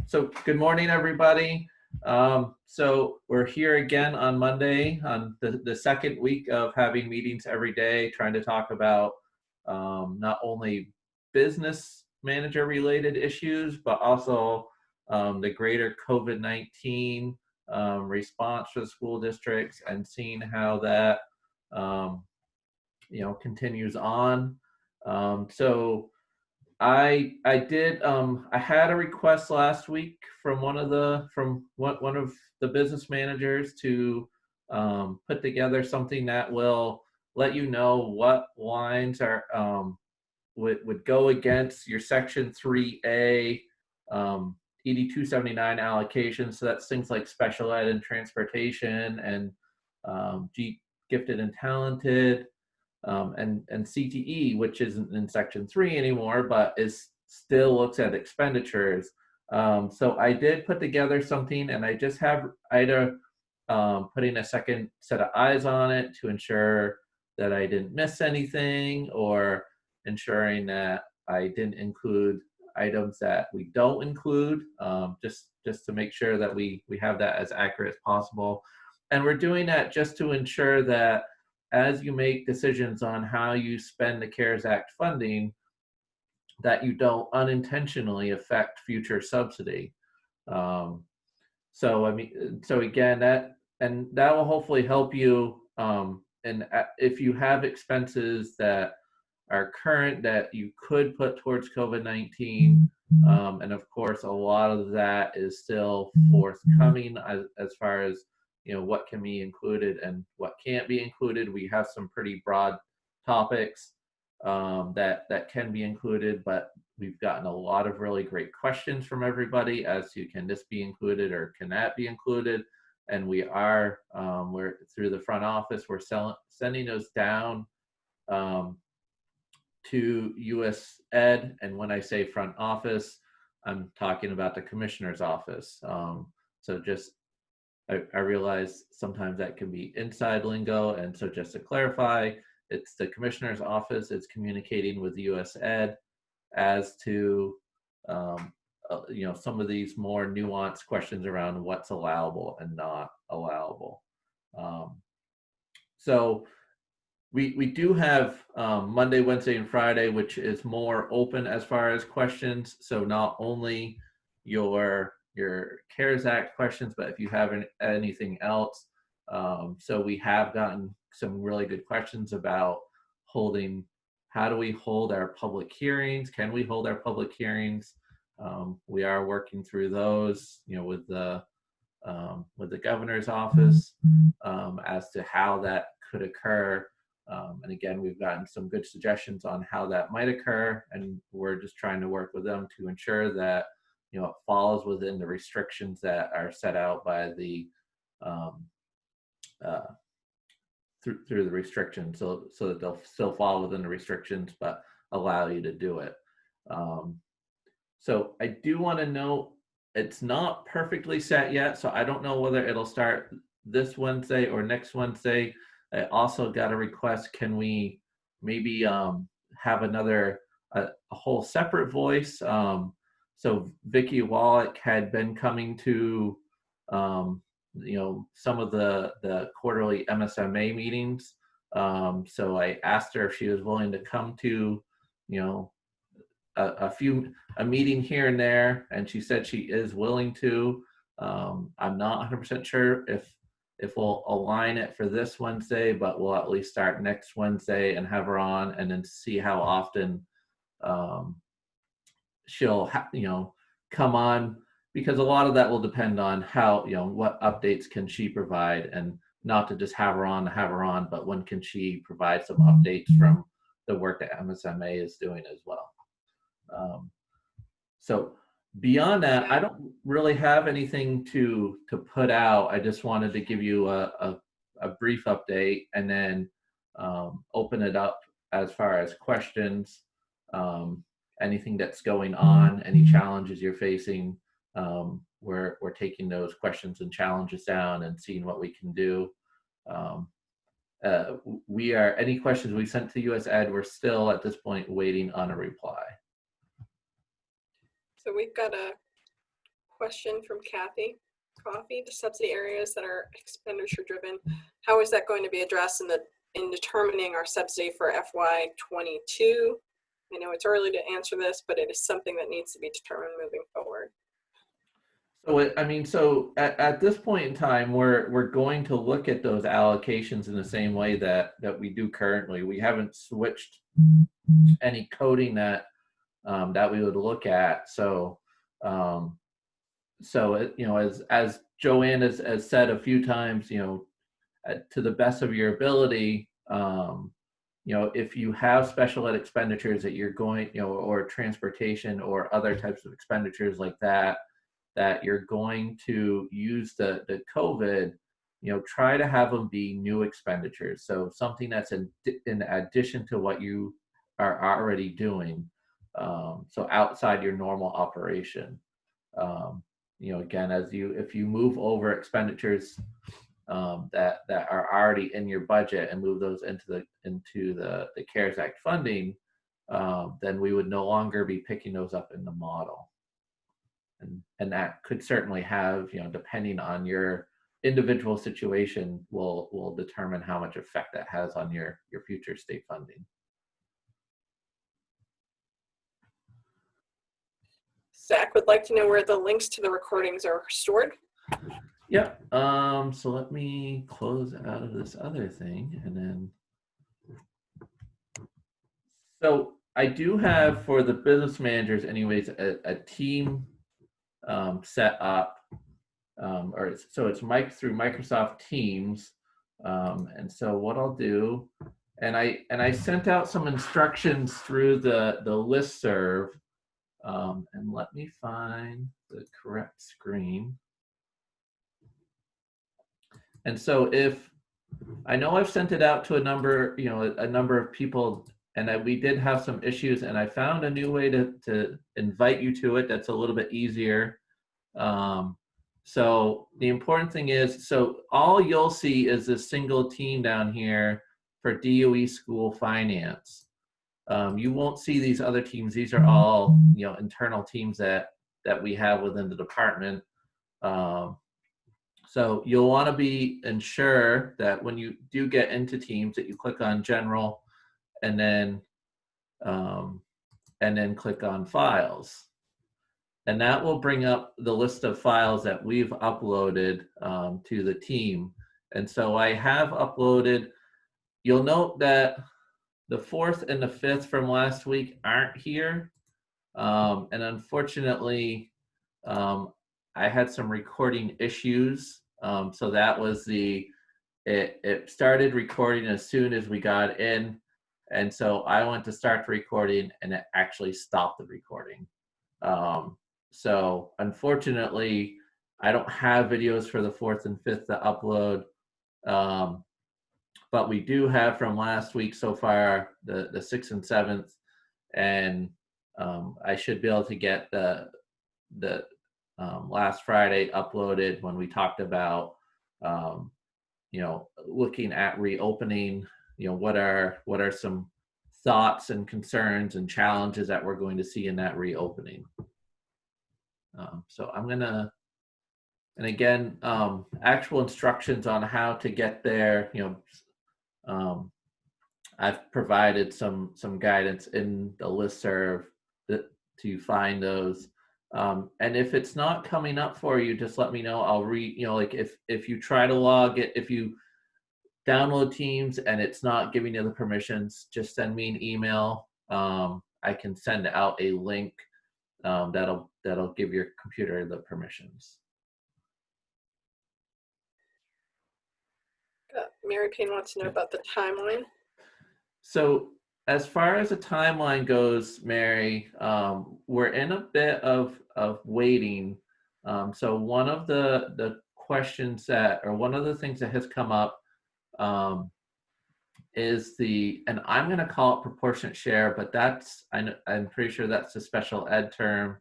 So good morning, everybody. So we're here again on Monday on the second week of having meetings every day, trying to talk about not only business manager related issues, but also the greater COVID-19 response for the school districts and seeing how that continues on. So I had a request last week from one of the business managers to put together something that will let you know what lines are would go against your Section 3A ED279 allocation. So that's things like special ed and transportation and gifted and talented. And CTE, which isn't in Section 3 anymore, but still looks at expenditures. So I did put together something, and I just have Ida putting a second set of eyes on it to ensure that I didn't miss anything, or ensuring that I didn't include items that we don't include, just to make sure that we have that as accurate as possible. And we're doing that just to ensure that as you make decisions on how you spend the CARES Act funding, that you don't unintentionally affect future subsidy. So again, that will hopefully help you. And if you have expenses that are current that you could put towards COVID-19, and of course, a lot of that is still forthcoming as far as what can be included and what can't be included. We have some pretty broad topics that can be included, but we've gotten a lot of really great questions from everybody as to can this be included or can that be included. And we're through the front office, we're sending those down to US Ed. And when I say front office, I'm talking about the commissioner's office. So just I realize sometimes that can be inside lingo, and so just to clarify, it's the commissioner's office is communicating with US Ed as to some of these more nuanced questions around what's allowable and not allowable. So we do have Monday, Wednesday, and Friday, which is more open as far as questions. So not only your CARES Act questions, but if you have anything else. So we have gotten some really good questions about how do we hold our public hearings? Can we hold our public hearings? We are working through those, with the governor's office as to how that could occur. And again, we've gotten some good suggestions on how that might occur, and we're just trying to work with them to ensure that it falls within the restrictions that are set out by the through the restrictions, so that they'll still fall within the restrictions but allow you to do it. So I do want to note it's not perfectly set yet, so I don't know whether it'll start this Wednesday or next Wednesday. I also got a request, can we maybe have a whole separate voice? So Vicki Wallach had been coming to some of the quarterly MSMA meetings. So I asked her if she was willing to come to a meeting here and there, and she said she is willing to. I'm not 100% sure if we'll align it for this Wednesday, but we'll at least start next Wednesday and have her on, and then see how often she'll come on, because a lot of that will depend on how what updates can she provide, and not to just have her on, but when can she provide some updates from the work that MSMA is doing as well. So beyond that, I don't really have anything to put out. I just wanted to give you a brief update, and then open it up as far as questions, anything that's going on, any challenges you're facing. We're taking those questions and challenges down and seeing what we can do. Any questions we sent to US Ed, we're still at this point waiting on a reply. So we've got question from Kathy Coffey. The subsidy areas that are expenditure driven, how is that going to be addressed in determining our subsidy for FY22? I know it's early to answer this, but it is something that needs to be determined moving forward. So at this point in time, we're going to look at those allocations in the same way that we do currently. We haven't switched any coding that we would look at. So as Joanne has said a few times, to the best of your ability, if you have special ed expenditures that you're going, or transportation or other types of expenditures like that you're going to use the COVID, try to have them be new expenditures. So something that's in addition to what you are already doing. So outside your normal operation. Again, if you move over expenditures that are already in your budget and move those into the CARES Act funding, then we would no longer be picking those up in the model. And that could certainly have, depending on your individual situation, will determine how much effect that has on your future state funding. Zach would like to know where the links to the recordings are stored. Yep. So let me close out of this other thing and then. So I do have, for the business managers anyways, a team set up, so it's through Microsoft Teams. And so what I'll do, and I sent out some instructions through the listserv, and let me find the correct screen. And so if I know I've sent it out to a number of people, and we did have some issues, and I found a new way to invite you to it that's a little bit easier. So the important thing is, so all you'll see is a single team down here for DOE school finance. You won't see these other teams. These are all internal teams that we have within the department. So you'll want to ensure that when you do get into teams that you click on general and then click on files. And that will bring up the list of files that we've uploaded to the team. And so I have uploaded, you'll note that the 4th and the 5th from last week aren't here. And unfortunately, I had some recording issues. So that was it started recording as soon as we got in. And so I went to start the recording and it actually stopped the recording. So unfortunately, I don't have videos for the 4th and 5th to upload. But we do have from last week so far, the 6th and 7th. And I should be able to get the last Friday uploaded when we talked about, looking at reopening, what are some thoughts and concerns and challenges that we're going to see in that reopening. So I'm gonna, and again, actual instructions on how to get there, I've provided some guidance in the listserv to find those. And if it's not coming up for you, just let me know. I'll like if you try to log it, if you download Teams and it's not giving you the permissions, just send me an email. I can send out a link that'll give your computer the permissions. Mary Payne wants to know about the timeline. So as far as the timeline goes, Mary, we're in a bit of waiting. So one of the questions one of the things that has come up is and I'm going to call it proportionate share, but I'm pretty sure that's a special ed term.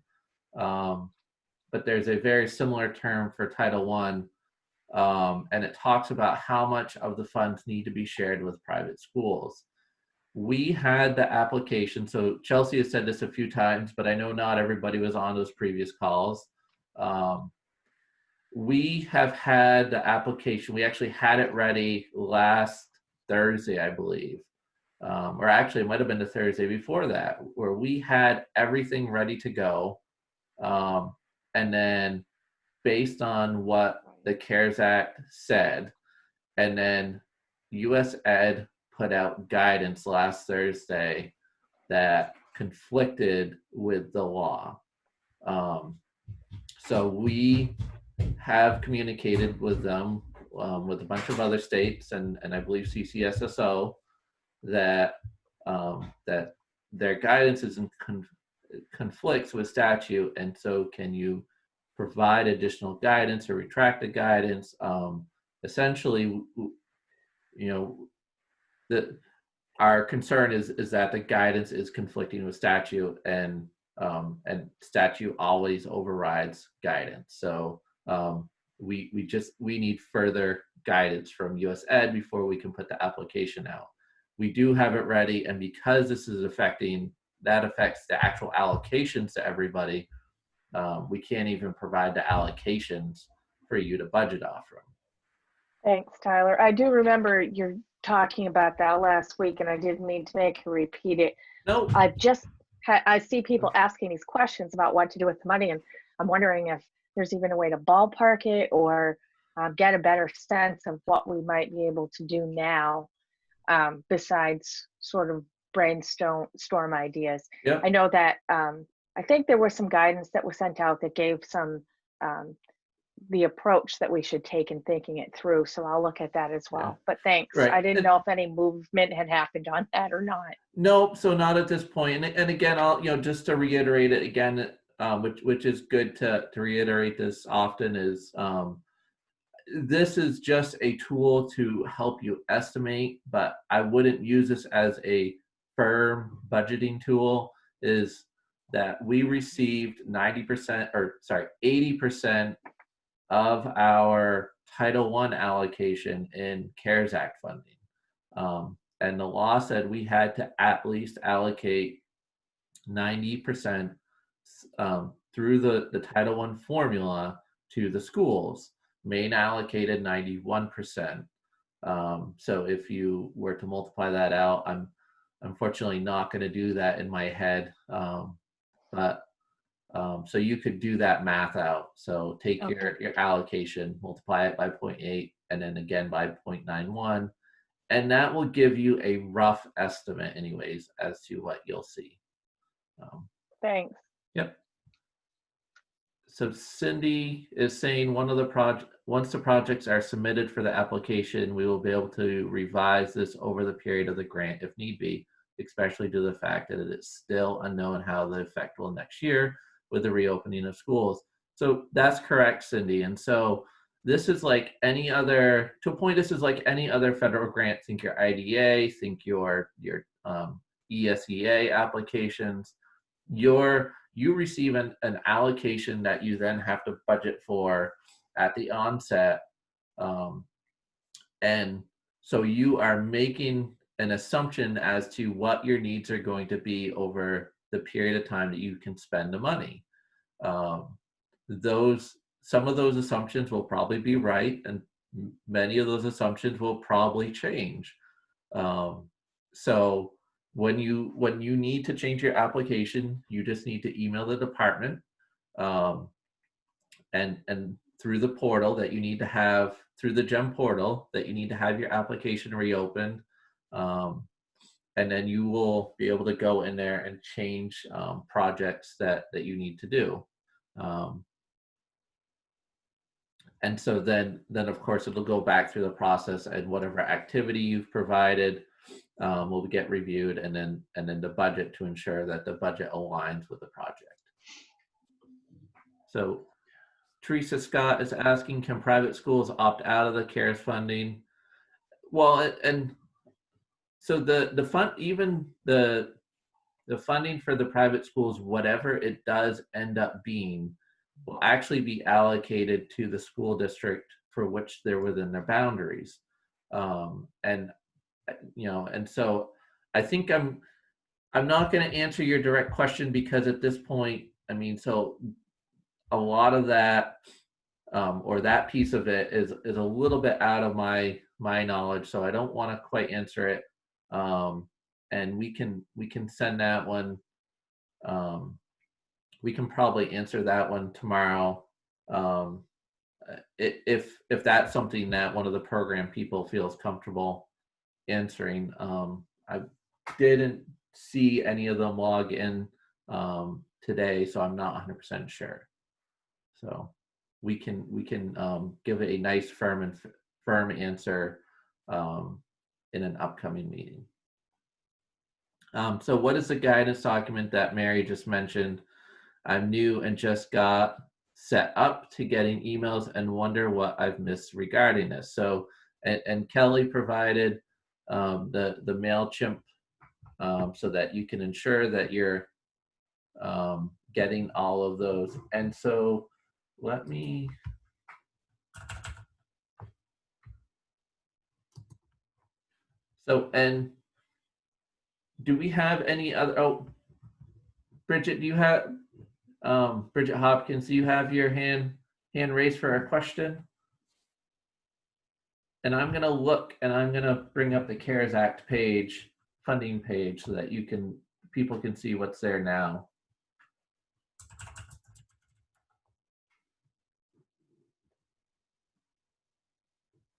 But there's a very similar term for Title I. And it talks about how much of the funds need to be shared with private schools. We had the application, so Chelsea has said this a few times, but I know not everybody was on those previous calls. We have had the application, we actually had it ready last Thursday, I believe. Or actually, it might have been the Thursday before that, where we had everything ready to go. And then, based on what the CARES Act said, and then US Ed put out guidance last Thursday that conflicted with the law. So we have communicated with them, with a bunch of other states, and I believe CCSSO, that that their guidance is in conflicts with statute, and so can you provide additional guidance or retract the guidance? Essentially, our concern is that the guidance is conflicting with statute, and statute always overrides guidance. So we need further guidance from US Ed before we can put the application out. We do have it ready, and because this is affects the actual allocations to everybody, we can't even provide the allocations for you to budget off from. Thanks, Tyler. I do remember you're talking about that last week, and I didn't mean to make you repeat it. No. I see people asking these questions about what to do with the money, and I'm wondering if there's even a way to ballpark it or get a better sense of what we might be able to do now, besides sort of brainstorm ideas. Yeah. I know that I think there was some guidance that was sent out that gave some the approach that we should take in thinking it through. So I'll look at that as well. Yeah. But thanks. Right. I didn't know if any movement had happened on that or not. No, so not at this point. And again, I'll just to reiterate it again, which is good to reiterate this often, is this is just a tool to help you estimate, but I wouldn't use this as a firm budgeting tool. Is that we received 80% of our Title I allocation in CARES Act funding. And the law said we had to at least allocate 90% through the Title I formula to the schools. Maine allocated 91%. So if you were to multiply that out, I'm unfortunately not going to do that in my head. So you could do that math out. So take your allocation, multiply it by 0.8, and then again by 0.91. And that will give you a rough estimate anyways as to what you'll see. Thanks. Yep. So Cindy is saying once the projects are submitted for the application, we will be able to revise this over the period of the grant if need be, especially due to the fact that it is still unknown how the effect will next year with the reopening of schools. So that's correct, Cindy. And so this is like any other, to a point, this is like any other federal grant. Think your IDA, think your ESEA applications. You receive an allocation that you then have to budget for at the onset. And so you are making an assumption as to what your needs are going to be over the period of time that you can spend the money. Some of those assumptions will probably be right, and many of those assumptions will probably change. So when you need to change your application, you just need to email the department, and through the portal that you need to have, through the GEM portal, that you need to have your application reopened. And then you will be able to go in there and change projects that you need to do. And so then of course it'll go back through the process, and whatever activity you've provided will get reviewed, and then the budget, to ensure that the budget aligns with the project. So Teresa Scott is asking, can private schools opt out of the CARES funding? Well, and so the funding for the private schools, whatever it does end up being, will actually be allocated to the school district for which they're within their boundaries. And so I think I'm not going to answer your direct question, because at this point, I mean, so a lot of that, or that piece of it is a little bit out of my knowledge, so I don't want to quite answer it. And we can send that one. We can probably answer that one tomorrow. If that's something that one of the program people feels comfortable answering. I didn't see any of them log in today, so I'm not 100% sure. So we can give a nice firm answer in an upcoming meeting. So what is the guidance document that Mary just mentioned? I'm new and just got set up to getting emails and wonder what I've missed regarding this. So, and Kelly provided the MailChimp so that you can ensure that you're getting all of those. And so let me, and do we have any other, oh, Bridget, do you have, Bridget Hopkins, do you have your hand raised for a question? And I'm gonna look, and I'm gonna bring up the CARES Act page, funding page, so that people can see what's there now.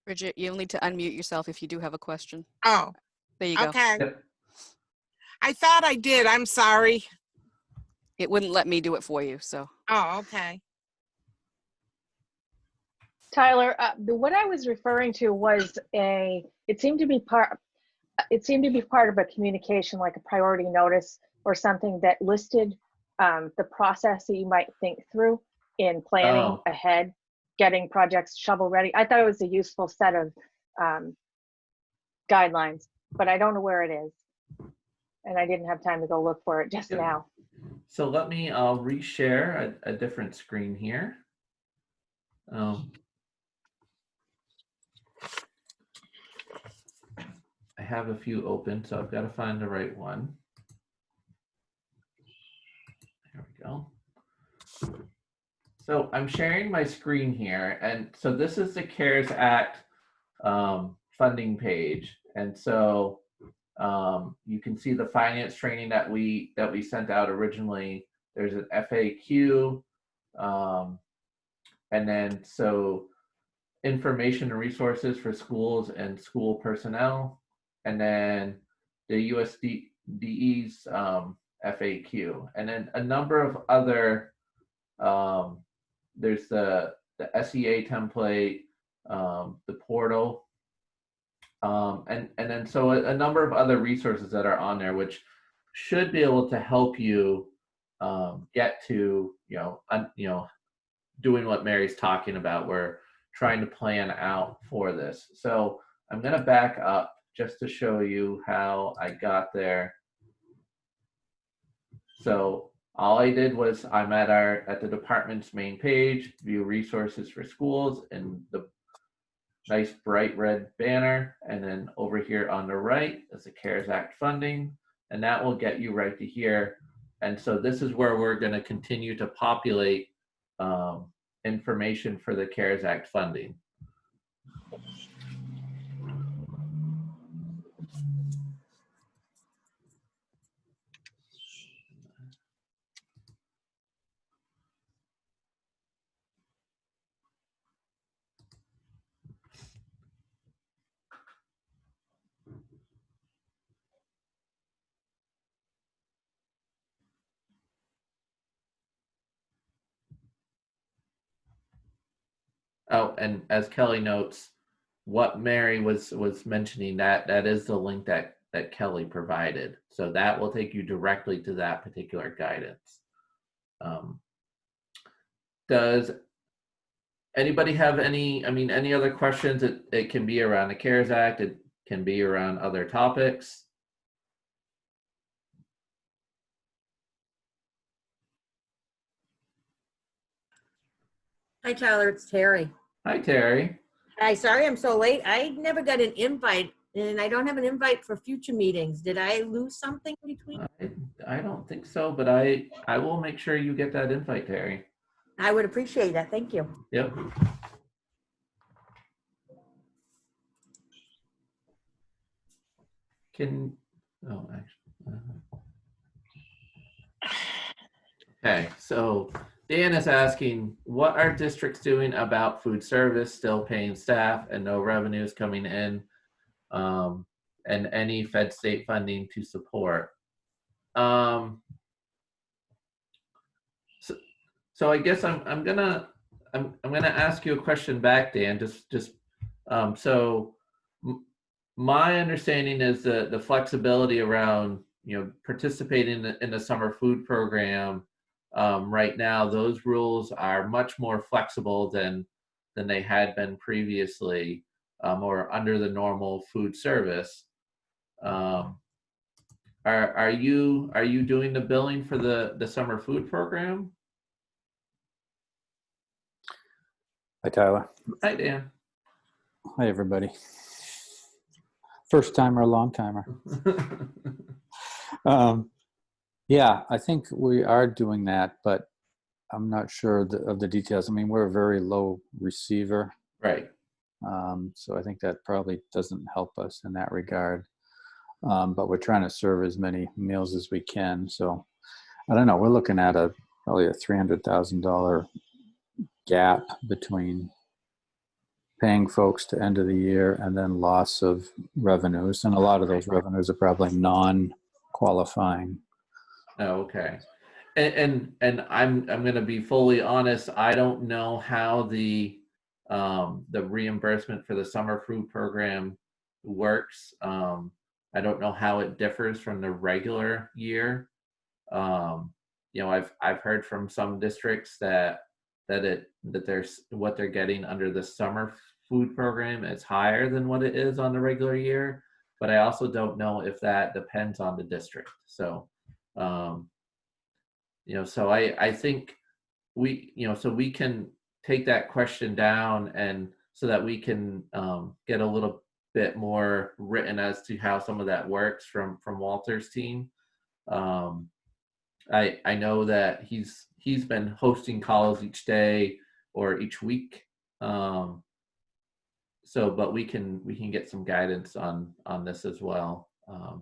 Bridget, you'll need to unmute yourself if you do have a question. Oh, There you go. okay. Yep. I thought I did. I'm sorry. It wouldn't let me do it for you, so. Oh, okay. Tyler, what I was referring to was it seemed to be part of a communication, like a priority notice or something that listed the process that you might think through in planning ahead, getting projects shovel ready. I thought it was a useful set of guidelines, but I don't know where it is. And I didn't have time to go look for it just now. So let me, I'll reshare a different screen here. I have a few open, so I've got to find the right one. There we go. So I'm sharing my screen here, and so this is the CARES Act funding page, and so you can see the finance training that we sent out originally. There's an FAQ, and then so information and resources for schools and school personnel, and then the USDE's FAQ, and then a number of other. There's the SEA template, the portal. And then so a number of other resources that are on there, which should be able to help you get to doing what Mary's talking about. We're trying to plan out for this. So I'm going to back up just to show you how I got there. So all I did was I'm at the department's main page, view resources for schools, and the nice bright red banner, and then over here on the right is the CARES Act funding, and that will get you right to here. And so this is where we're going to continue to populate information for the CARES Act funding. Oh, and as Kelly notes, what Mary was mentioning, that is the link that Kelly provided. So that will take you directly to that particular guidance. Does anybody have any other questions? It can be around the CARES Act. It can be around other topics. Hi, Tyler, it's Terry. Hi, Terry. Hi, sorry I'm so late. I never got an invite, and I don't have an invite for future meetings. Did I lose something between? I don't think so, but I will make sure you get that invite, Terry. I would appreciate that. Thank you. Yep. Can, oh, actually. Okay, so Dan is asking, what are districts doing about food service, still paying staff and no revenues coming in, and any Fed state funding to support? So I guess I'm gonna ask you a question back, Dan. So my understanding is that the flexibility around participating in the summer food program right now, those rules are much more flexible than they had been previously, or under the normal food service. Are you doing the billing for the summer food program? Hi, Tyler. Hi, Dan. Hi, everybody. First timer, long timer. Yeah, I think we are doing that, but I'm not sure of the details. I mean, we're a very low receiver. Right. So I think that probably doesn't help us in that regard. But we're trying to serve as many meals as we can. So I don't know. We're looking at probably a $300,000 gap between paying folks to end of the year and then loss of revenues. And a lot of those revenues are probably non-qualifying. Oh, okay. And I'm going to be fully honest. I don't know how the reimbursement for the summer food program works. I don't know how it differs from the regular year. I've heard from some districts that there's what they're getting under the summer food program is higher than what it is on the regular year, but I also don't know if that depends on the district. So so I think so we can take that question down, and so that we can get a little bit more written as to how some of that works from Walter's team. I know that he's been hosting calls each day or each week. But we can get some guidance on this as well.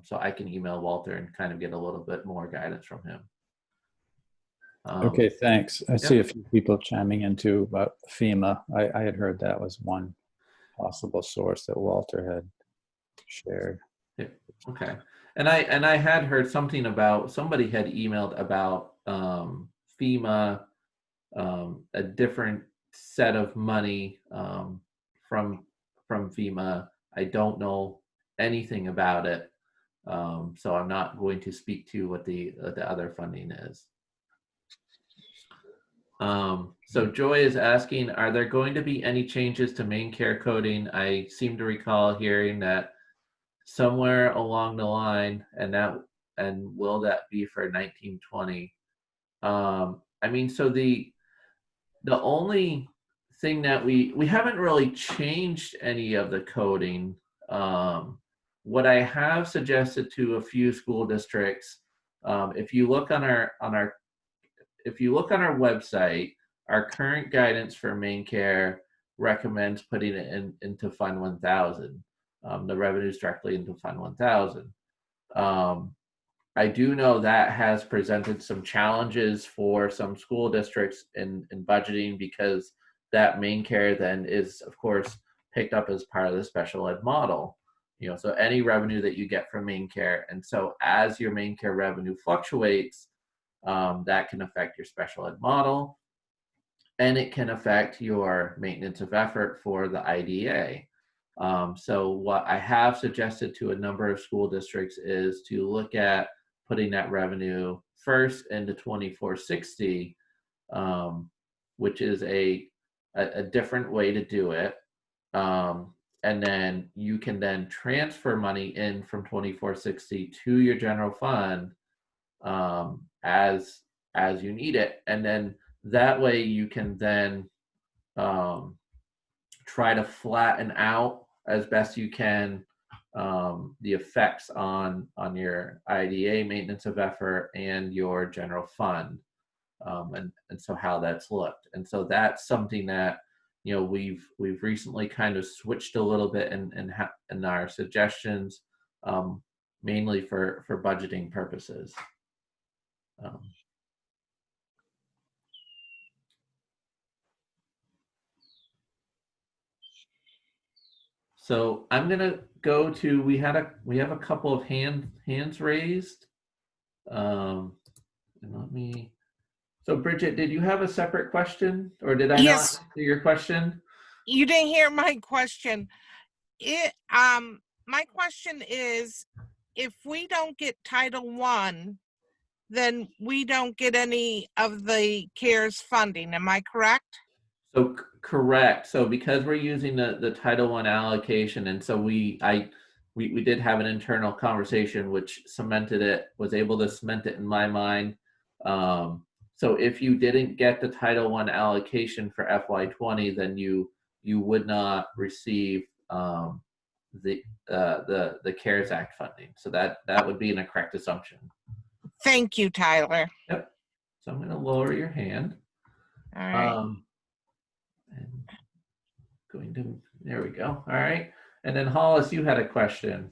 So I can email Walter and kind of get a little bit more guidance from him. Okay, thanks. I see a few people chiming in too about FEMA. I had heard that was one possible source that Walter had shared. Yeah. Okay. And I had heard something about, somebody had emailed about FEMA, a different set of money from FEMA. I don't know anything about it, so I'm not going to speak to what the other funding is. So Joy is asking, are there going to be any changes to main care coding? I seem to recall hearing that somewhere along the line, and will that be for 1920? I mean, so the only thing that we haven't really changed any of the coding. What I have suggested to a few school districts, if you look on our website, our current guidance for main care recommends putting it into Fund 1000, the revenues directly into Fund 1000. I do know that has presented some challenges for some school districts in budgeting, because that main care then is, of course, picked up as part of the special ed model. So any revenue that you get from main care, and so as your main care revenue fluctuates, that can affect your special ed model, and it can affect your maintenance of effort for the IDA. So what I have suggested to a number of school districts is to look at putting that revenue first into 2460, which is a different way to do it. And then you can then transfer money in from 2460 to your general fund as you need it. And then that way you can then try to flatten out as best you can the effects on your IDA, maintenance of effort, and your general fund. and so how that's looked. And so that's something that, you know, we've recently kind of switched a little bit in our suggestions, mainly for budgeting purposes. So I'm gonna go to, we have a couple of hands raised. And let me, so Bridget, did you have a separate question, or did I Yes. not answer your question? You didn't hear my question. My question is, if we don't get Title I, then we don't get any of the CARES funding. Am I correct? So correct. So because we're using the Title I allocation, and so we did have an internal conversation which was able to cement it in my mind. So if you didn't get the Title I allocation for FY20, then you would not receive the CARES Act funding. So that would be an correct assumption. Thank you, Tyler. Yep. So I'm going to lower your hand. All right. And going to, there we go. All right. And then Hollis, you had a question.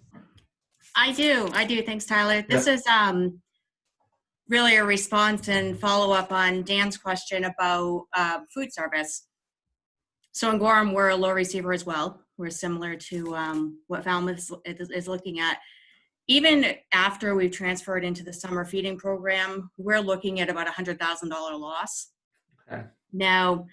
I do. Thanks, Tyler. This is really a response and follow up on Dan's question about food service. So in Gorham, we're a low receiver as well. We're similar to what Falmouth is looking at. Even after we've transferred into the summer feeding program, we're looking at about $100,000 loss. Okay. Now,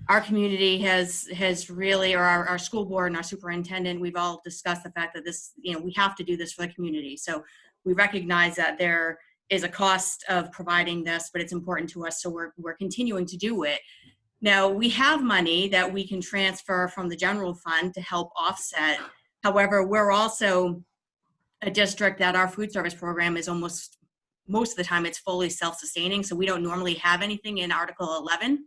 our community has really, or our school board and our superintendent, we've all discussed the fact that this, we have to do this for the community. So we recognize that there is a cost of providing this, but it's important to us. So we're continuing to do it. Now, we have money that we can transfer from the general fund to help offset. However, we're also a district that our food service program is most of the time it's fully self-sustaining. So we don't normally have anything in Article 11.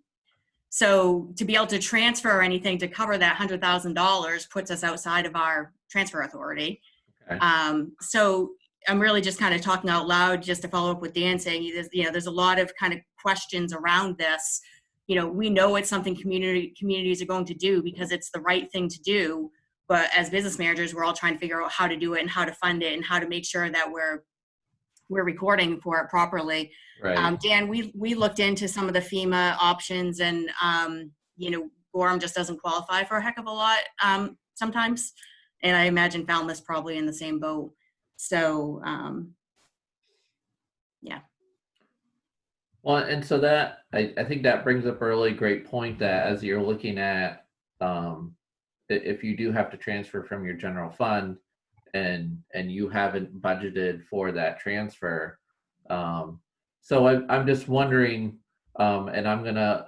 So to be able to transfer anything to cover that $100,000 puts us outside of our transfer authority. Okay. So I'm really just kind of talking out loud just to follow up with Dan saying, there's a lot of kind of questions around this. We know it's something communities are going to do because it's the right thing to do. But as business managers, we're all trying to figure out how to do it and how to fund it and how to make sure that we're recording for it properly. Right. Dan, we looked into some of the FEMA options, and Gorham just doesn't qualify for a heck of a lot sometimes, and I imagine Falmouth's probably in the same boat. So yeah. Well, and so that I think that brings up a really great point, that as you're looking at if you do have to transfer from your general fund and you haven't budgeted for that transfer. So I'm just wondering, and I'm gonna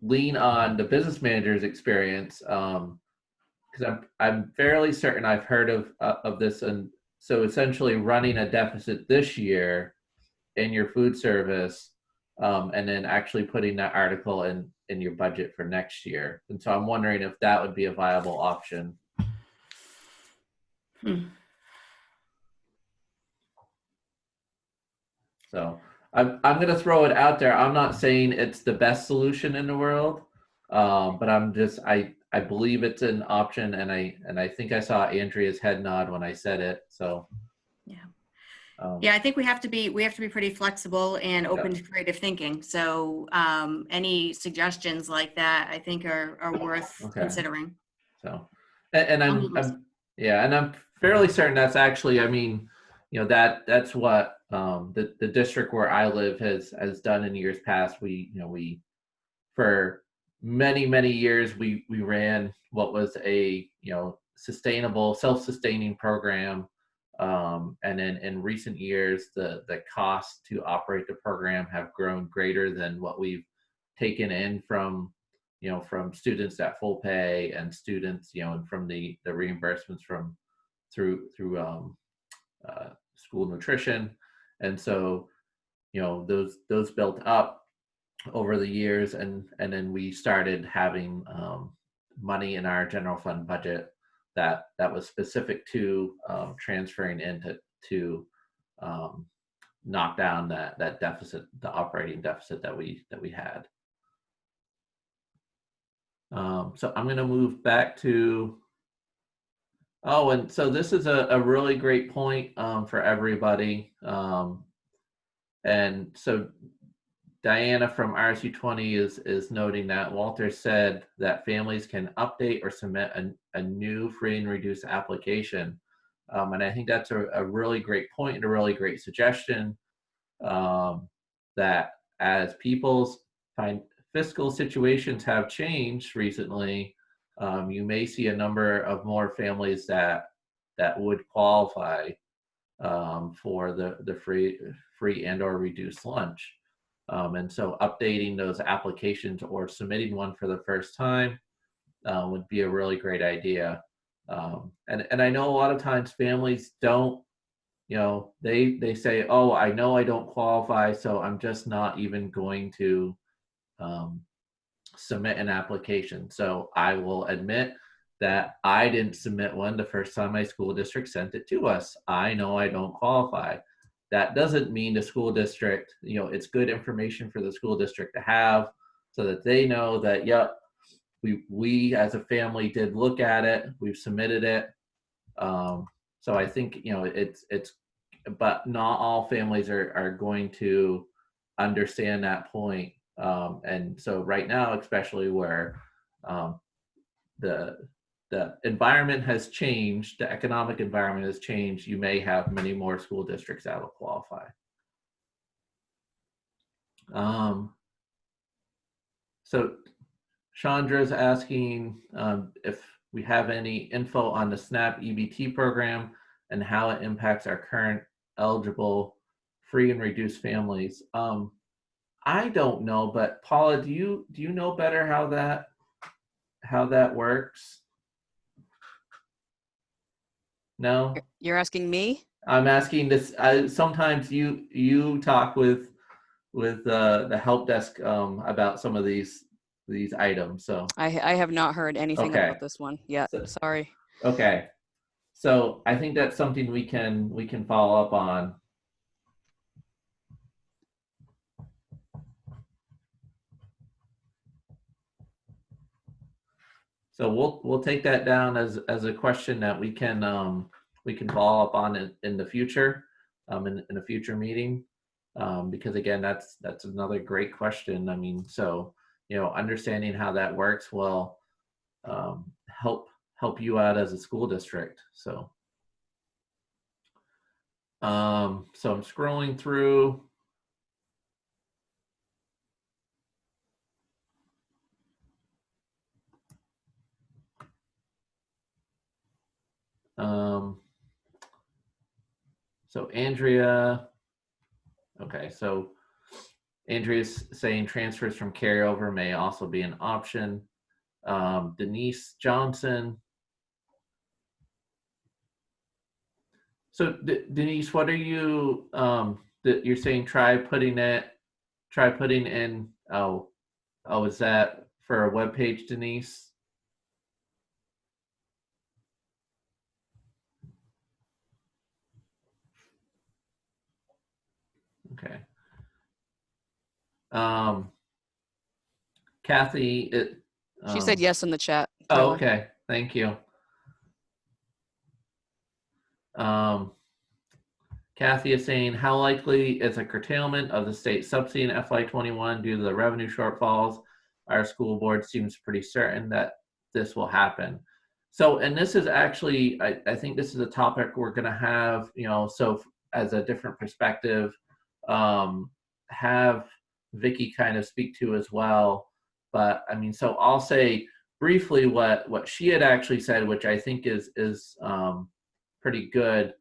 lean on the business manager's experience, because I'm fairly certain I've heard of this. And so essentially running a deficit this year in your food service, and then actually putting that article in your budget for next year. And so I'm wondering if that would be a viable option. So I'm going to throw it out there. I'm not saying it's the best solution in the world, but I believe it's an option, and I think I saw Andrea's head nod when I said it. So yeah, I think we have to be pretty flexible and open to creative thinking. So any suggestions like that, I think are worth considering. So, and I'm fairly certain that's actually, that's what the district where I live has done in years past. We for many years we ran what was a sustainable, self-sustaining program. And then in recent years, the costs to operate the program have grown greater than what we've taken in from students at full pay and students, and from the reimbursements through school nutrition. And so, those built up over the years, and then we started having money in our general fund budget that was specific to transferring into knock down that deficit, the operating deficit that we had. So I'm going to move back to, oh, and so this is a really great point for everybody. And so Diana from RSU 20 is noting that Walter said that families can update or submit a new free and reduced application. And I think that's a really great point and a really great suggestion, that as people's fiscal situations have changed recently, you may see a number of more families that would qualify for the free and or reduced lunch. And so updating those applications or submitting one for the first time would be a really great idea. And I know a lot of times families don't, they say, oh, I know I don't qualify, so I'm just not even going to submit an application. So I will admit that I didn't submit one the first time my school district sent it to us. I know I don't qualify. That doesn't mean the school district, it's good information for the school district to have so that they know that, yep, we as a family did look at it, we've submitted it. So I think, it's, but not all families are going to understand that point. And so right now, especially where the environment has changed, the economic environment has changed, you may have many more school districts that will qualify. So Chandra's asking if we have any info on the SNAP EBT program and how it impacts our current eligible free and reduced families. I don't know, but Paula, do you know better how that works? No? You're asking me? I'm asking this. Sometimes you talk with the help desk about some of these items. So I have not heard anything Okay. about this one yet. So- Sorry. okay, so I think that's something we can follow up on. So we'll take that down as a question that we can follow up on in the future, in a future meeting, because again, that's another great question. I mean, so understanding how that works will help you out as a school district. So so I'm scrolling through. So Andrea, okay, so Andrea's saying transfers from carryover may also be an option. Denise Johnson. So Denise, what are you, you're saying try putting in, is that for a web page, Denise? Okay. Kathy, She said yes in the chat. Oh, Paula. okay. Thank you. Kathy is saying, how likely is a curtailment of the state subsidy in FY21 due to the revenue shortfalls? Our school board seems pretty certain that this will happen. So, and this is actually, I think this is a topic we're going to have, so as a different perspective, have Vicky kind of speak to as well. But I mean, so I'll say briefly what she had actually said, which I think is pretty good.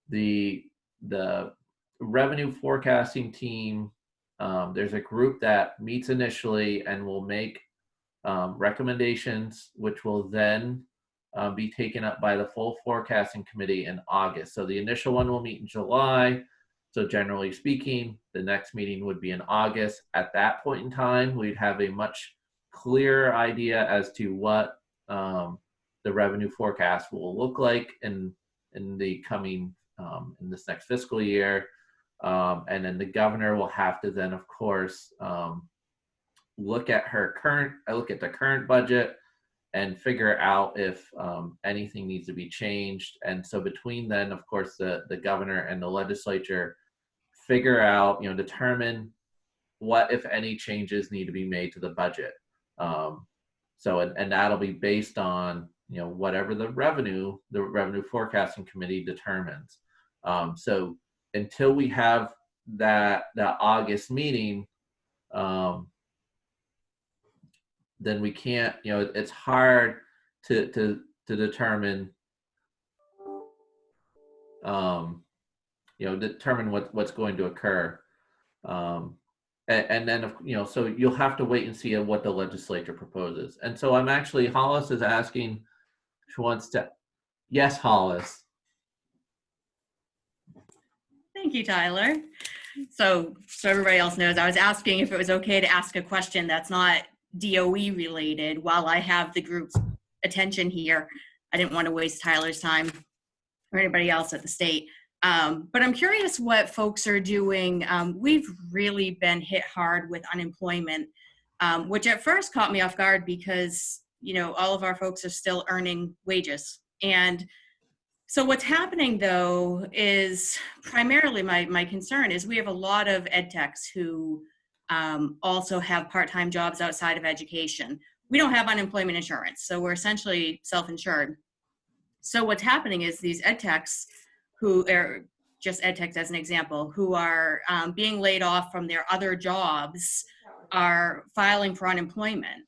The revenue forecasting team, there's a group that meets initially and will make recommendations, which will then be taken up by the full forecasting committee in August. So the initial one will meet in July. So generally speaking, the next meeting would be in August. At that point in time, we'd have a much clearer idea as to what the revenue forecast will look like in the coming in this next fiscal year. And then the governor will have to then, of course, look at the current budget and figure out if anything needs to be changed. And so between then, of course, the governor and the legislature figure out, determine what, if any, changes need to be made to the budget. And that'll be based on, whatever the revenue forecasting committee determines. So until we have that August meeting, then we can't, it's hard to determine, determine what's going to occur. And then, so you'll have to wait and see what the legislature proposes. And so Hollis is asking, she wants to, yes, Hollis. Thank you, Tyler. So everybody else knows, I was asking if it was okay to ask a question that's not DOE related while I have the group's attention here. I didn't want to waste Tyler's time or anybody else at the state. But I'm curious what folks are doing. We've really been hit hard with unemployment, which at first caught me off guard because, all of our folks are still earning wages. And so what's happening though is primarily my concern is we have a lot of ed techs who also have part-time jobs outside of education. We don't have unemployment insurance, so we're essentially self-insured. So what's happening is these ed techs who are just ed techs as an example, who are being laid off from their other jobs are filing for unemployment.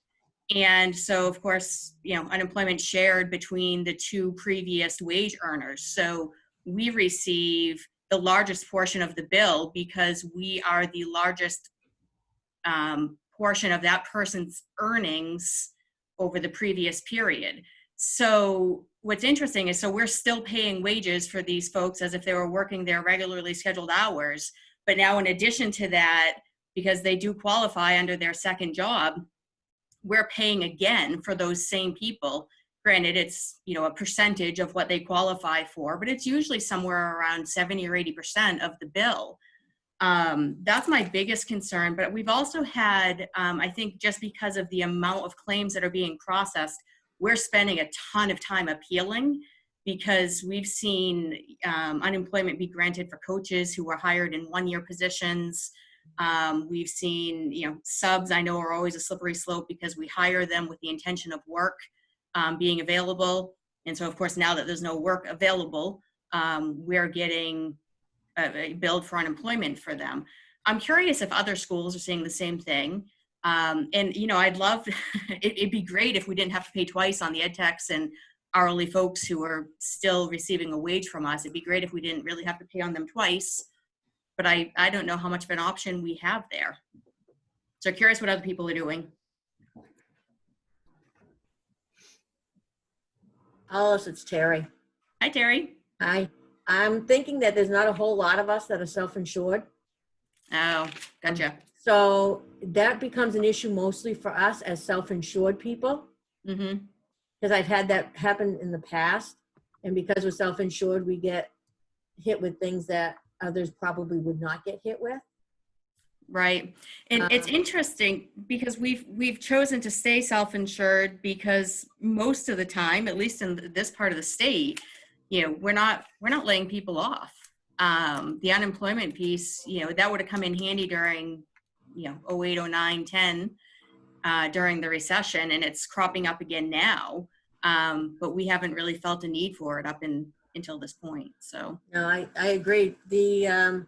And so of course, unemployment shared between the two previous wage earners. So we receive the largest portion of the bill because we are the largest portion of that person's earnings over the previous period. So what's interesting is, so we're still paying wages for these folks as if they were working their regularly scheduled hours. But now in addition to that, because they do qualify under their second job, we're paying again for those same people. Granted, it's, a percentage of what they qualify for, but it's usually somewhere around 70 or 80% of the bill. That's my biggest concern. But we've also had, I think just because of the amount of claims that are being processed, we're spending a ton of time appealing because we've seen unemployment be granted for coaches who were hired in one-year positions. We've seen, subs I know are always a slippery slope because we hire them with the intention of work being available. And so of course, now that there's no work available, we're getting billed for unemployment for them. I'm curious if other schools are seeing the same thing. I'd love, it'd be great if we didn't have to pay twice on the ed techs and hourly folks who are still receiving a wage from us. It'd be great if we didn't really have to pay on them twice, but I don't know how much of an option we have there. So curious what other people are doing. Alice, it's Terry. Hi, Terry. Hi. I'm thinking that there's not a whole lot of us that are self-insured. Oh, gotcha. So that becomes an issue mostly for us as self-insured people. Mm-hmm. Because I've had that happen in the past. And because we're self-insured, we get hit with things that others probably would not get hit with. Right. And it's interesting because we've chosen to stay self-insured because most of the time, at least in this part of the state, we're not laying people off. The unemployment piece, that would have come in handy during 08, 09, 10 during the recession, and it's cropping up again now. But we haven't really felt a need for it until this point. So no, I agree. The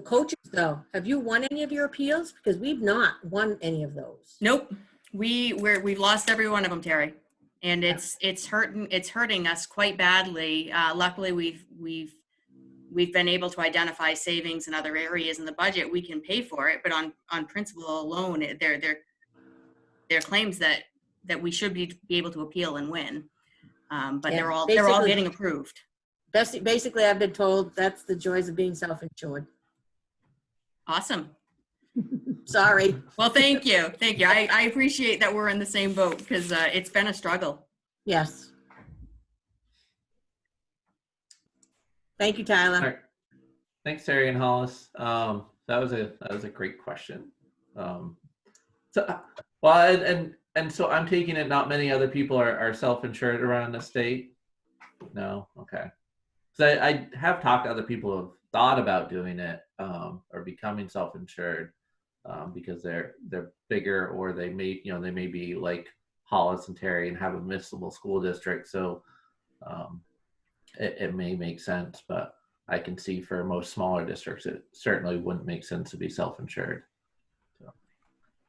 coaches though, have you won any of your appeals? Because we've not won any of those. Nope. We've lost every one of them, Terry. And it's hurting us quite badly. Luckily we've been able to identify savings in other areas in the budget. We can pay for it, but on principle alone, they're claims that we should be able to appeal and win. But they're all getting approved. Basically, I've been told that's the joys of being self-insured. Awesome. Sorry. Well, thank you. Thank you. I appreciate that we're in the same boat because it's been a struggle. Yes. Thank you, Tyler. Thanks, Terry and Hollis. That was a great question. Well, and so I'm taking it not many other people are self-insured around the state. No, okay. So I have talked to other people who have thought about doing it or becoming self-insured because they're bigger, or they may be like Hollis and Terry and have a municipal school district. So it may make sense, but I can see for most smaller districts, it certainly wouldn't make sense to be self-insured.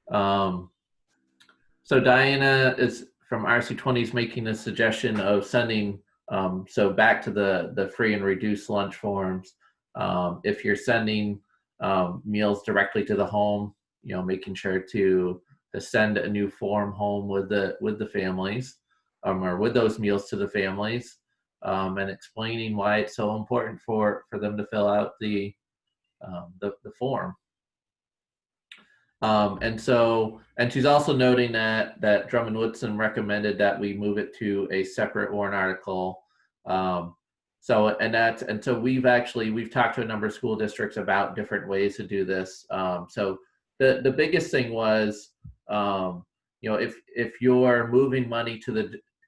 So Diana is from RC20 is making a suggestion of sending, so back to the free and reduced lunch forms. If you're sending meals directly to the home, making sure to send a new form home with the families, or with those meals to the families, and explaining why it's so important for them to fill out the form. And she's also noting that Drummond Woodson recommended that we move it to a separate warrant article. So we've talked to a number of school districts about different ways to do this. So the biggest thing was, if you're moving money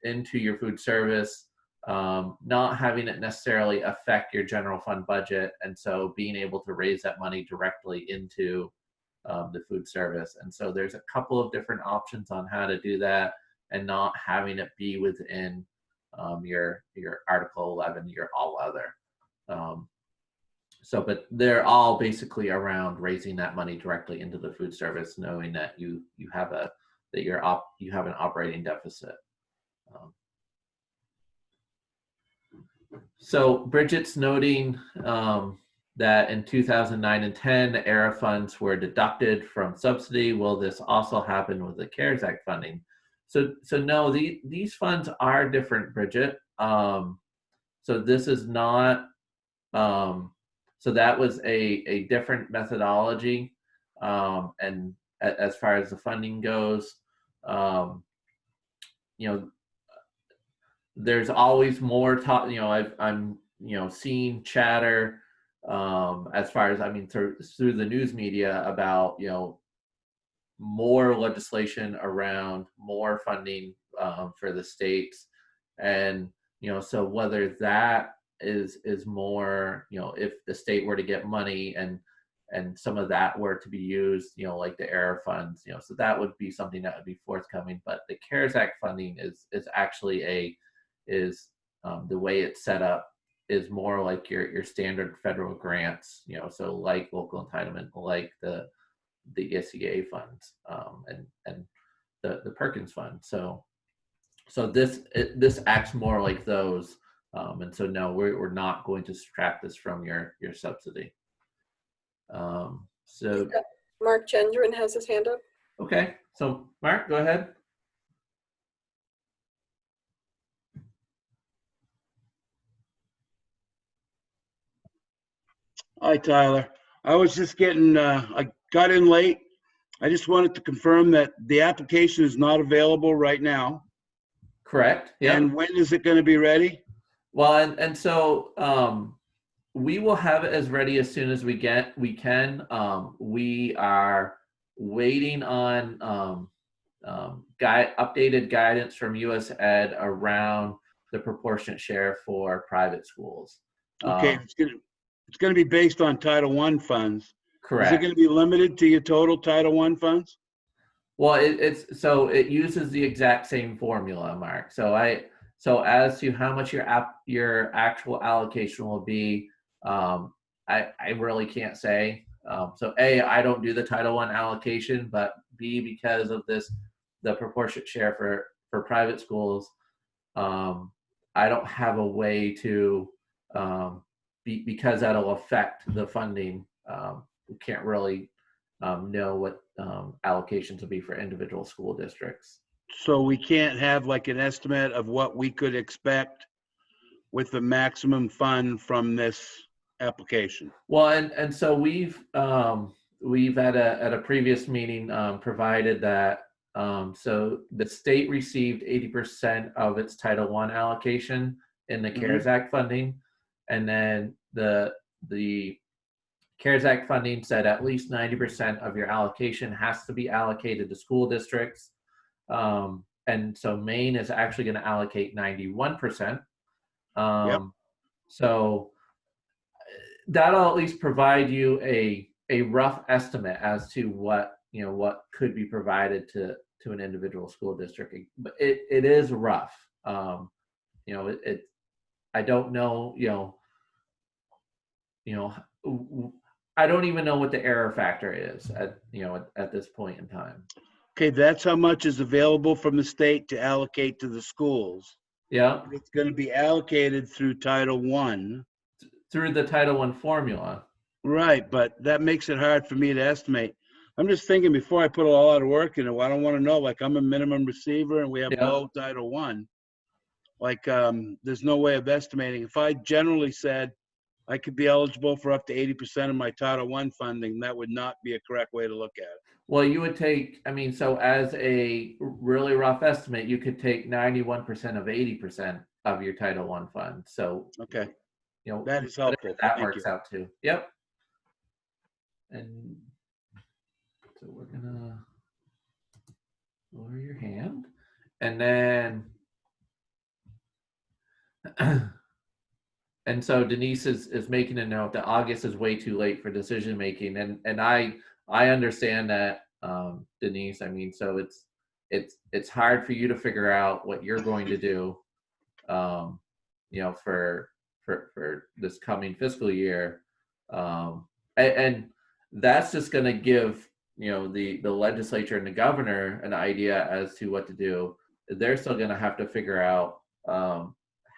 into your food service, not having it necessarily affect your general fund budget, and so being able to raise that money directly into the food service. And so there's a couple of different options on how to do that and not having it be within your Article 11, your all other. But they're all basically around raising that money directly into the food service, knowing that you have an operating deficit. So Bridget's noting that in 2009 and 10, the ERA funds were deducted from subsidy. Will this also happen with the CARES Act funding? So no, these funds are different, Bridget. So this is not, so that was a different methodology. And as far as the funding goes, there's always more talk, I'm seeing chatter as far as, through the news media about, more legislation around more funding for the states. And, so whether that is more, if the state were to get money and some of that were to be used, like the ERA funds, so that would be something that would be forthcoming. But the CARES Act funding is actually the way it's set up is more like your standard federal grants, so like local entitlement, like the ESEA funds, and the Perkins fund. So this acts more like those, and so no, we're not going to subtract this from your subsidy. So Mark Gendron has his hand up. Okay, so Mark, go ahead. Hi, Tyler. I was just getting, I got in late. I just wanted to confirm that the application is not available right now. Correct. Yeah. And when is it going to be ready? Well, and so we will have it as ready as soon as we can. We are waiting on updated guidance from US Ed around the proportionate share for private schools. Okay, it's going to be based on Title I funds. Correct. Is it going to be limited to your total Title I funds? Well, it uses the exact same formula, Mark. So as to how much your actual allocation will be, I really can't say. So A, I don't do the Title I allocation, but B, because of the proportionate share for private schools, I don't have a way to, because that'll affect the funding. We can't really know what allocations will be for individual school districts. So we can't have like an estimate of what we could expect with the maximum fund from this application. Well, and so we've at a previous meeting provided that so the state received 80% of its Title I allocation in the CARES Act funding, and then the CARES Act funding said at least 90% of your allocation has to be allocated to school districts. And so Maine is actually going to allocate 91%. Yep. So that'll at least provide you a rough estimate as to what, you know, what could be provided to an individual school district. But it is rough. You know, I don't know, I don't even know what the error factor is at this point in time. Okay, that's how much is available from the state to allocate to the schools. Yeah, It's going to be allocated through Title I. through the Title I formula. Right, but that makes it hard for me to estimate. I'm just thinking before I put a lot of work in it, I don't want to know, like I'm a minimum receiver and we have Yeah. low Title I. Like, there's no way of estimating. If I generally said I could be eligible for up to 80% of my Title I funding, that would not be a correct way to look at it. Well, you would take, so as a really rough estimate, you could take 91% of 80% of your Title I fund. So, Okay, that that is helpful. that Thank works you. out too. Yep. And so we're gonna lower your hand, and then, and so Denise is making a note that August is way too late for decision making, and I understand that, Denise. So it's hard for you to figure out what you're going to do, for this coming fiscal year, and that's just going to give the legislature and the governor an idea as to what to do. They're still going to have to figure out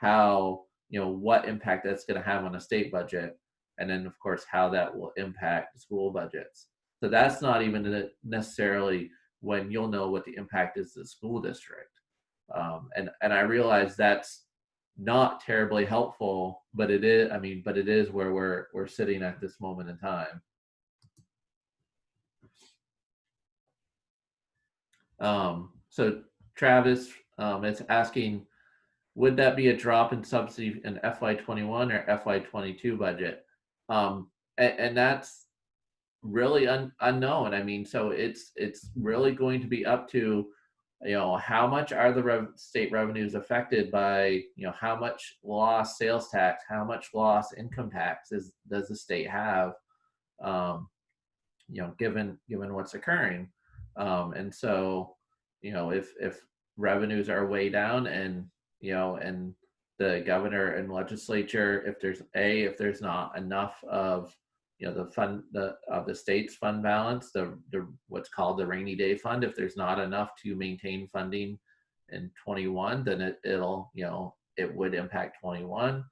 how, what impact that's going to have on a state budget, and then of course how that will impact school budgets. So that's not even necessarily when you'll know what the impact is to the school district. And I realize that's not terribly helpful, but it is, but it is where we're sitting at this moment in time. So Travis is asking, would that be a drop in subsidy in FY21 or FY22 budget? And that's really unknown. So it's really going to be up to, how much are the state revenues affected by, how much lost sales tax, how much lost income tax does the state have, given what's occurring. And so, if revenues are way down and, and the governor and legislature, if there's not enough of, the state's fund balance, the what's called the rainy day fund, if there's not enough to maintain funding in 21, then it'll, it would impact 21.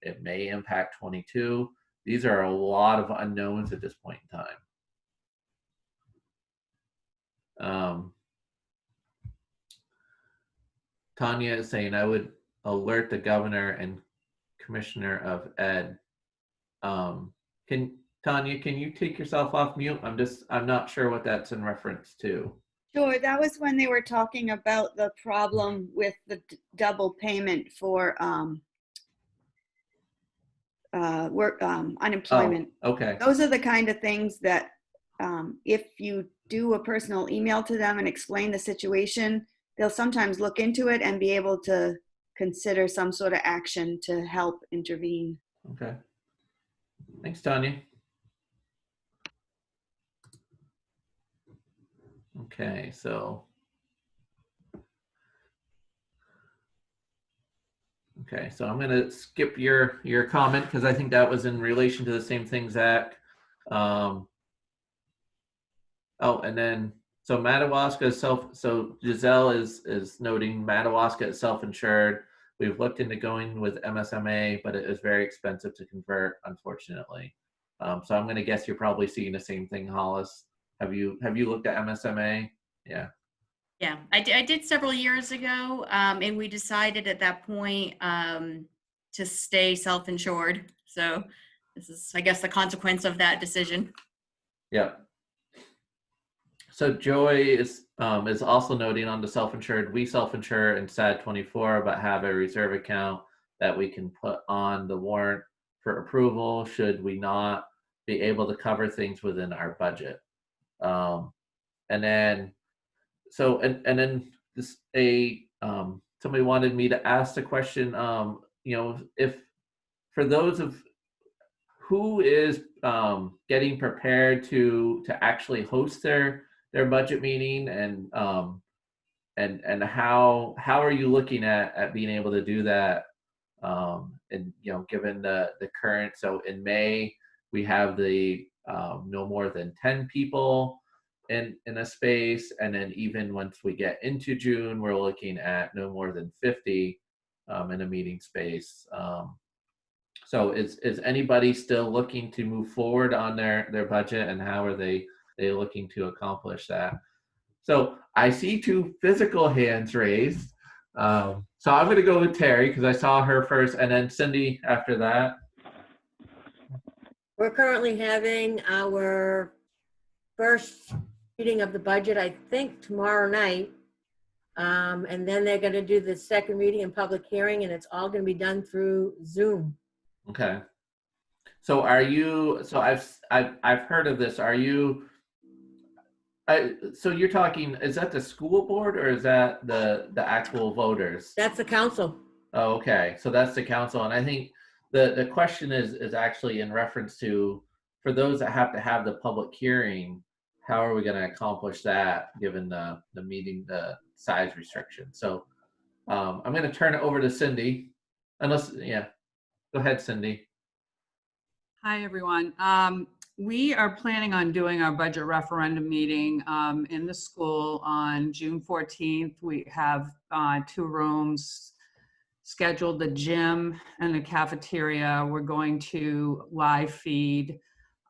It may impact 22. These are a lot of unknowns at this point in time. Tanya is saying, I would alert the governor and commissioner of Ed. Tanya, can you take yourself off mute? I'm not sure what that's in reference to. Sure, that was when they were talking about the problem with the double payment for unemployment. Oh, okay. Those are the kind of things that if you do a personal email to them and explain the situation, they'll sometimes look into it and be able to consider some sort of action to help intervene. Okay. Thanks, Tanya. Okay, so I'm going to skip your comment because I think that was in relation to the same thing, Zach. Oh, and then so Madawaska so Giselle is noting Madawaska is self-insured. We've looked into going with MSMA, but it is very expensive to convert, unfortunately. So I'm going to guess you're probably seeing the same thing, Hollis. Have you looked at MSMA? Yeah. Yeah, I did several years ago, and we decided at that point to stay self-insured. So this is, I guess, the consequence of that decision. Yeah. So Joy is also noting on the self-insured, we self-insure in SAD 24, but have a reserve account that we can put on the warrant for approval should we not be able to cover things within our budget. And then, so, and then this, somebody wanted me to ask the question, you know, if, for those of who is getting prepared to actually host their budget meeting, and how are you looking at being able to do that? And you know, given the current, so in May we have the no more than 10 people in a space, and then even once we get into June, we're looking at no more than 50 in a meeting space. So is anybody still looking to move forward on their budget, and how are they looking to accomplish that? So I see 2 physical hands raised. So I'm going to go with Terry because I saw her first, and then Cindy after that. We're currently having our first reading of the budget, I think tomorrow night. And then they're gonna do the second reading and public hearing, and it's all gonna be done through Zoom. Okay. So are you? So I've heard of this. Are you? So you're talking? Is that the school board, or is that the actual voters? That's the council. Oh, okay. So that's the council, and I think the question is actually in reference to, for those that have to have the public hearing, how are we going to accomplish that given the meeting, the size restriction? So I'm going to turn it over to Cindy, unless, yeah, go ahead, Cindy. Hi, everyone. We are planning on doing our budget referendum meeting in the school on June 14th. We have 2 rooms scheduled, the gym and the cafeteria. We're going to live feed.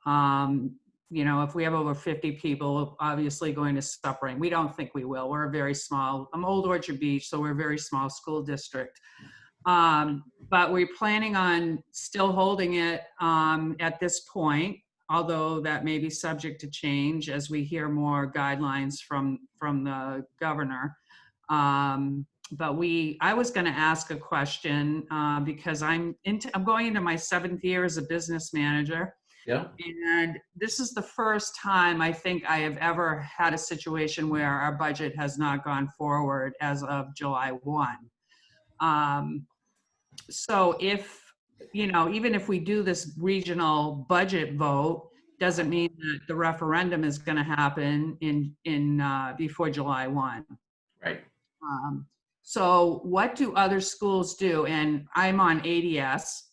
You know, if we have over 50 people, obviously going to separate. We don't think we will. We're a very small, I'm Old Orchard Beach, so we're a very small school district. But we're planning on still holding it at this point, although that may be subject to change as we hear more guidelines from the governor. But I was going to ask a question because I'm going into my 7th year as a business manager. Yeah. And this is the first time I think I have ever had a situation where our budget has not gone forward as of July 1. So if, you know, even if we do this regional budget vote, doesn't mean that the referendum is going to happen before July 1. Right. So what do other schools do? And I'm on ADS.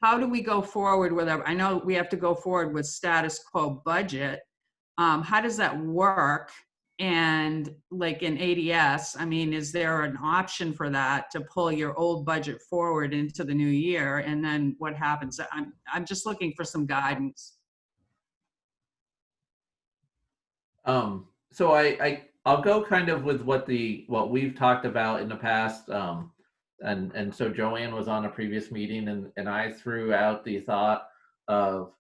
How do we go forward with I know we have to go forward with status quo budget. How does that work? And like in ADS, I mean, is there an option for that to pull your old budget forward into the new year? And then what happens? I'm just looking for some guidance. So I'll go kind of with what we've talked about in the past. And so Joanne was on a previous meeting, and I threw out the thought of,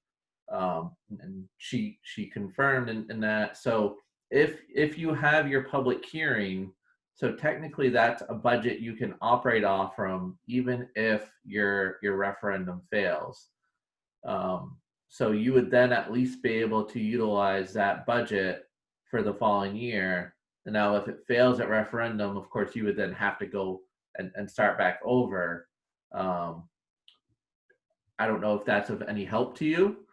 and she confirmed in that. So if you have your public hearing, so technically that's a budget you can operate off from, even if your referendum fails. So you would then at least be able to utilize that budget for the following year. And now if it fails at referendum, of course, you would then have to go and start back over. I don't know if that's of any help to you.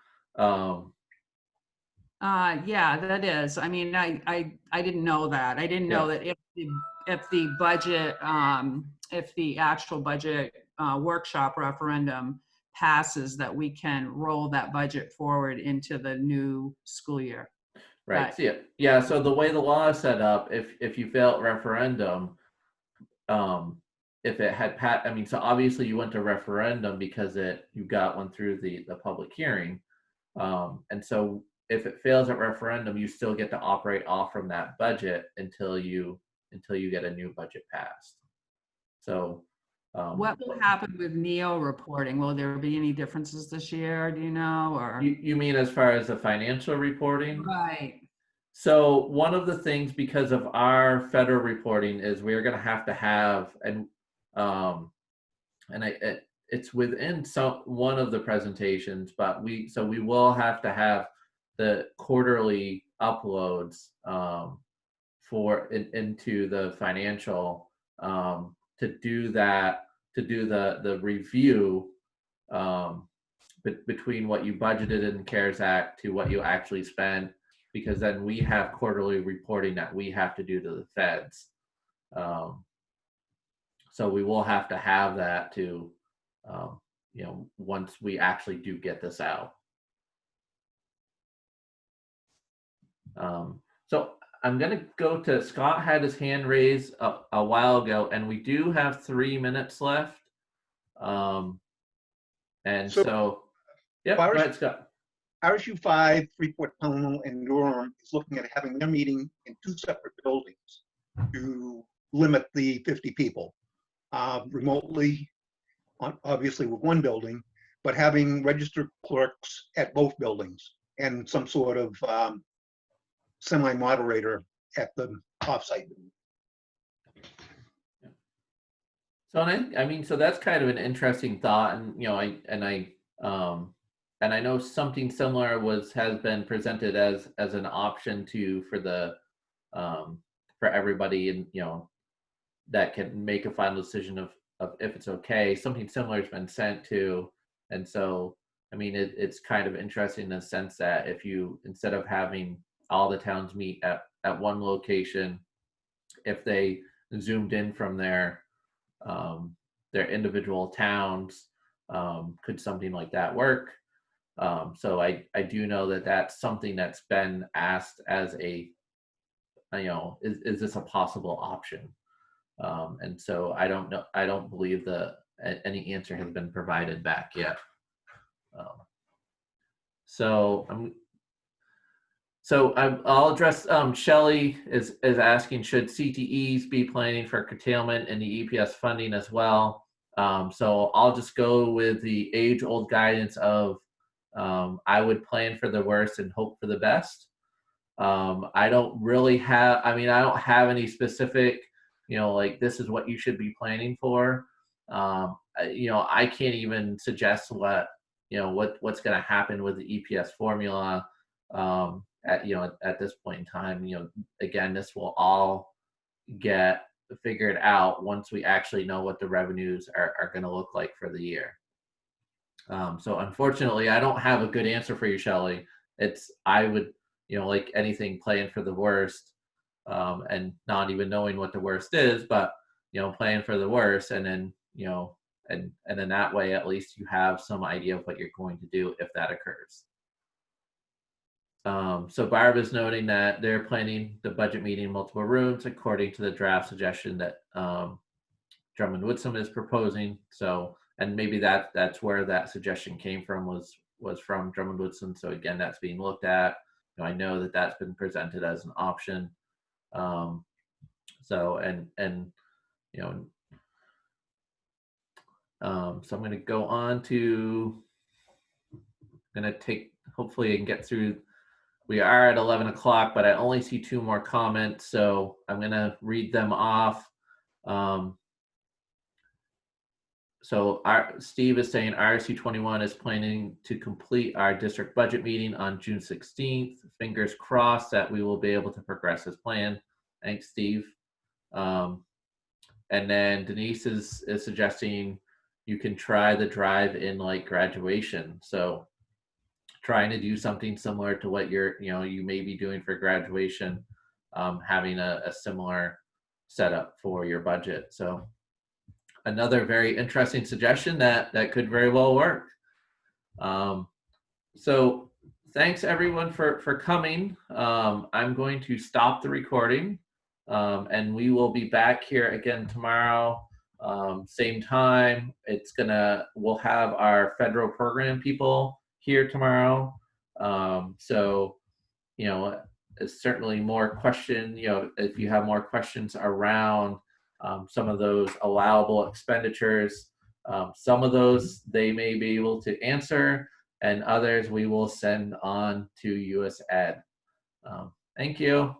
Yeah, that is. I mean, I didn't know that. I didn't know that if the budget, if the actual budget workshop referendum passes, that we can roll that budget forward into the new school year. Right. But, yeah. So the way the law is set up, if you fail at referendum, if it had I mean, so obviously you went to referendum because you got one through the public hearing, and so if it fails at referendum, you still get to operate off from that budget until you get a new budget passed. So what will happen with NEO reporting? Will there be any differences this year? Do you know? Or you mean as far as the financial reporting? Right. So one of the things, because of our federal reporting, is we're going to have, and it's within one of the presentations, but we will have to have the quarterly uploads into the financial to do the review between what you budgeted in CARES Act to what you actually spent, because then we have quarterly reporting that we have to do to the feds. So we will have to have that to, once we actually do get this out. So I'm going to go to Scott. Had his hand raised a while ago, and we do have 3 minutes left. And so yeah, go ahead, Scott. RSU 5, Freeport, Pownell, and Durham is looking at having their meeting in 2 separate buildings to limit the 50 people remotely, obviously with 1 building, but having registered clerks at both buildings and some sort of semi-moderator at the offsite. So I mean, so that's kind of an interesting thought, and I know something similar has been presented as an option for everybody, and that can make a final decision of if it's okay. Something similar has been sent to, and so I mean it's kind of interesting in the sense that if you, instead of having all the towns meet at one location, if they zoomed in from their individual towns, could something like that work? So I do know that that's something that's been asked as a, is this a possible option? And so I don't know, I don't believe any answer has been provided back yet. I'll address, Shelley is asking, should CTEs be planning for curtailment in the EPS funding as well? So I'll just go with the age-old guidance of I would plan for the worst and hope for the best. I don't have any specific, like this is what you should be planning for. I can't even suggest what's going to happen with the EPS formula at this point in time. Again, this will all get figured out once we actually know what the revenues are going to look like for the year. So unfortunately, I don't have a good answer for you, Shelley. I would, like anything, plan for the worst, and not even knowing what the worst is, but plan for the worst, and then and then that way at least you have some idea of what you're going to do if that occurs. So Barb is noting that they're planning the budget meeting in multiple rooms according to the draft suggestion that Drummond Woodson is proposing. So, and maybe that's where that suggestion came from, was from Drummond Woodson. So again, that's being looked at. I know that that's been presented as an option. So I'm going to go on to, hopefully I can get through. We are at 11 o'clock, but I only see 2 more comments, so I'm going to read them off. So Steve is saying RSU 21 is planning to complete our district budget meeting on June 16th. Fingers crossed that we will be able to progress as planned. Thanks, Steve. And then Denise is suggesting you can try the drive-in like graduation. So trying to do something similar to what you may be doing for graduation, having a similar setup for your budget. So another very interesting suggestion that could very well work. So thanks everyone for coming. I'm going to stop the recording, and we will be back here again tomorrow, same time. We'll have our federal program people here tomorrow. So, certainly more if you have more questions around some of those allowable expenditures, some of those they may be able to answer, and others we will send on to US Ed. Thank you.